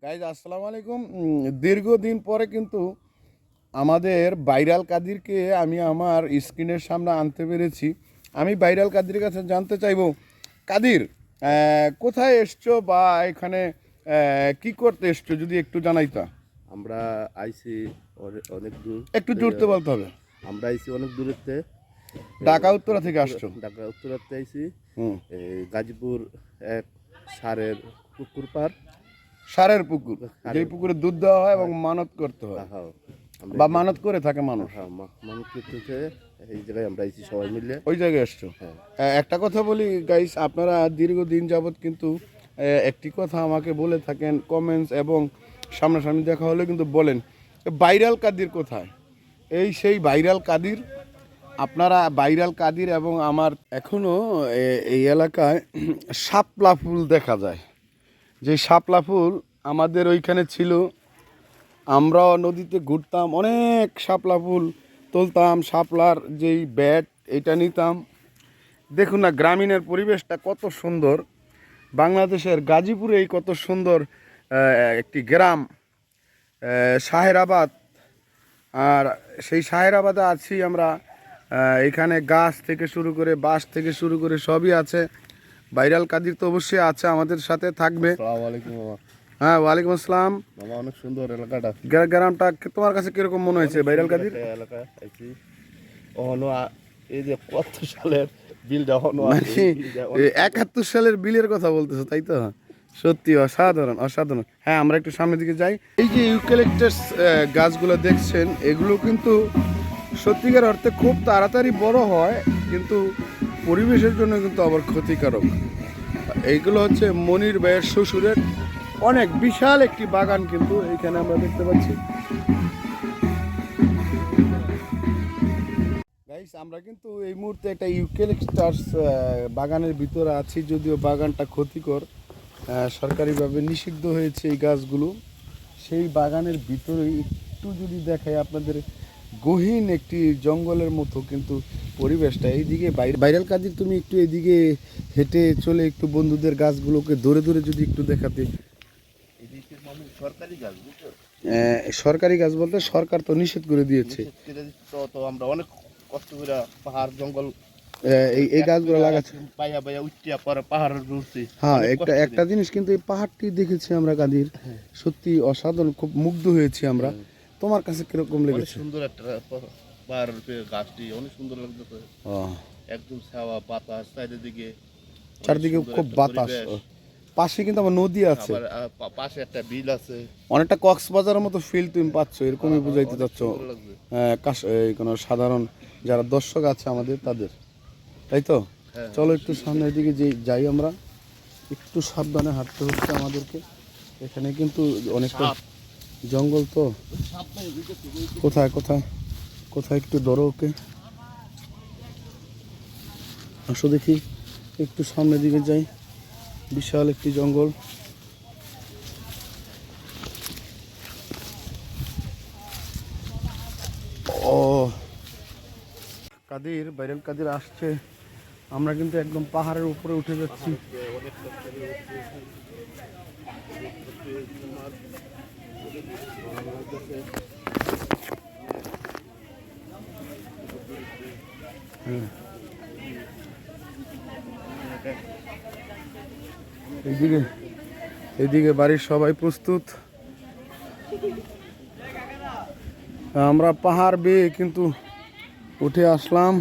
Guys আসসালামু আলাইকুম। দীর্ঘদিন পরে কিন্তু আমাদের ভাইরাল কাদিরকে আমি আমার স্ক্রিনের সামনে আনতে পেরেছি। আমি ভাইরাল কাদির কাছে জানতে চাইবো, কাদির কোথায় এসছো বা এখানে কি করতে এসছো যদি একটু জানাইতা। আমরা আইছি অনেক দূর, একটু জুড়তে বলতে হবে। আমরা আইছি অনেক দূরেতে, ঢাকা উত্তরা থেকে আসছো? ঢাকা উত্তরাতে আইছি। হুম, গাজীপুর এক সারের পুকুর পার, সারের পুকুর, যেই পুকুরে দুধ দেওয়া হয় এবং মানত করতে হয় বা মানত করে থাকে মানুষ। মানত করতে এই জায়গায় আমরা আইছি সবাই মিলে, ওই জায়গায় এসছো। একটা কথা বলি গাইস, আপনারা দীর্ঘদিন যাবৎ কিন্তু একটি কথা আমাকে বলে থাকেন কমেন্টস এবং সামনাসামনি দেখা হলে কিন্তু বলেন, ভাইরাল কাদির কোথায়? এই সেই ভাইরাল কাদির। আপনারা ভাইরাল কাদির এবং আমার এখনও এই এলাকায় শাপলা ফুল দেখা যায়। যে শাপলা ফুল আমাদের ওইখানে ছিল, আমরাও নদীতে ঘুরতাম, অনেক শাপলা ফুল তুলতাম, শাপলার যেই ব্যাট এটা নিতাম। দেখুন না গ্রামীণের পরিবেশটা কত সুন্দর। বাংলাদেশের গাজীপুরে এই কত সুন্দর একটি গ্রাম শাহেরাবাদ। আর সেই শাহেরাবাদে আছি আমরা। এখানে গাছ থেকে শুরু করে বাঁশ থেকে শুরু করে সবই আছে। ভাইরাল কাদির তো অবশ্যই আছে, আমাদের সাথে থাকবে। হ্যাঁ, ওয়ালাইকুম আসসালাম। অনেক সুন্দর এলাকাটা। গ্রামটা তোমার কাছে কিরকম মনে হয়েছে ভাইরাল কাদির? এলাকা আইছি এই যে কত সালের বিল যখন 71 সালের বিলের কথা বলতেছো, তাই তো? সত্যি অসাধারণ অসাধারণ। হ্যাঁ, আমরা একটু সামনের দিকে যাই। এই যে ইউক্যালিপটাস গাছগুলো দেখছেন, এগুলো কিন্তু সত্যিকার অর্থে খুব তাড়াতাড়ি বড় হয়, কিন্তু পরিবেশের জন্য কিন্তু আবার ক্ষতিকারক। এইগুলো হচ্ছে মনির ভাইয়ের শ্বশুরের অনেক বিশাল একটি বাগান কিন্তু এইখানে আমরা দেখতে পাচ্ছি। গাইস, আমরা কিন্তু এই মুহূর্তে একটা ইউক্যালিপটাস বাগানের ভিতরে আছি, যদিও বাগানটা ক্ষতিকর, সরকারিভাবে নিষিদ্ধ হয়েছে এই গাছগুলো। সেই বাগানের ভিতরে একটু যদি দেখাই আপনাদের, গহীন একটি জঙ্গলের মতো কিন্তু পরিবেশটা। এইদিকে ভাইরাল কাদির, তুমি একটু এদিকে হেঁটে চলে একটু বন্ধুদের গাছগুলোকে ধরে ধরে যদি একটু দেখাতে। সরকারি গাছ বলতে সরকার তো নিষেধ করে দিয়েছে, তো আমরা অনেক কষ্ট করে পাহাড় জঙ্গল এই গাছগুলো লাগাচ্ছে। হ্যাঁ, একটা জিনিস কিন্তু এই পাহাড়টি দেখেছি আমরা কাদির, সত্যি অসাধারণ, খুব মুগ্ধ হয়েছি আমরা। তোমার কাছে কিরকম লেগেছে? সুন্দর একটা পাহাড়, গাছটি অনেক সুন্দর লাগছে। একদম ছাওয়া, বাতাস চারিদিকে, চারদিকে খুব বাতাস। পাশে কিন্তু আমার নদী আছে, পাশে একটা বিল আছে, অনেকটা কক্সবাজারের মতো ফিল তুমি পাচ্ছ, এরকমই বুঝাইতে চাচ্ছ কোনো সাধারণ যারা দর্শক আছে আমাদের তাদের, তাই তো? চলো একটু সামনের দিকে যাই আমরা। একটু সাবধানে হাঁটতে হচ্ছে আমাদেরকে, এখানে কিন্তু অনেকটা জঙ্গল তো। কোথায় কোথায় কোথায় একটু ধরো ওকে, আসো দেখি। একটু সামনের দিকে যাই, বিশাল একটি জঙ্গল। ও কাদির, ভাইরাল কাদির আসছে। আমরা কিন্তু একদম পাহাড়ের উপরে উঠে যাচ্ছি। এইদিকে বাড়ির সবাই প্রস্তুত। আমরা পাহাড় বেয়ে কিন্তু উঠে আসলাম।